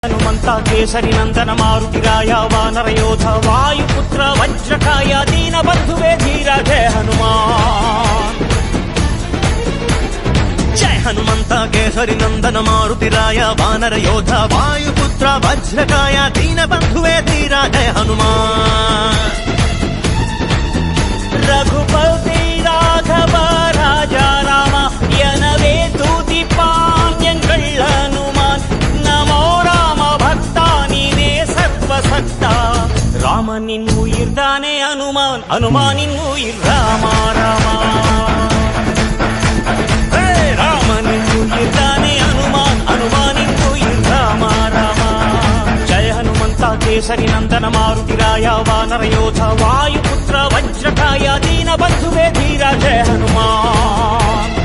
హనుమంత కేసరి నందన మారుతిరాయ వానరయోధ వాయుపుత్ర వజ్రకాయ దీన బంధువే ధీర జయ హనుమాన్. జయ హనుమంత కేసరి నందన మారుతిరాయ వానరయోధ వాయుపుత్ర వజ్రకాయ దీన బంధువే ధీర జయ హనుమాన్. రఘుపతి రాఘవ రాజా రామ எனவே தூதி பாண்யங்கள் ஹனுமான். நமோ ராம பக்தா நீனே சர்வசக்தா. ராமனின் உயிர் தானே அனுமான், அனுமானின் உயிர் ராமா ராமா. ராமனின் உயிர் தானே அனுமான், அனுமானின் உயிர் ராமா ராமா. ஜய ஹனுமந்த கேசரி నందన మారుతిరాయ వానరయోధ వాయుపుత్ర వజ్రకాయ దీన బంధువే ధీర జయ హనుమాన్.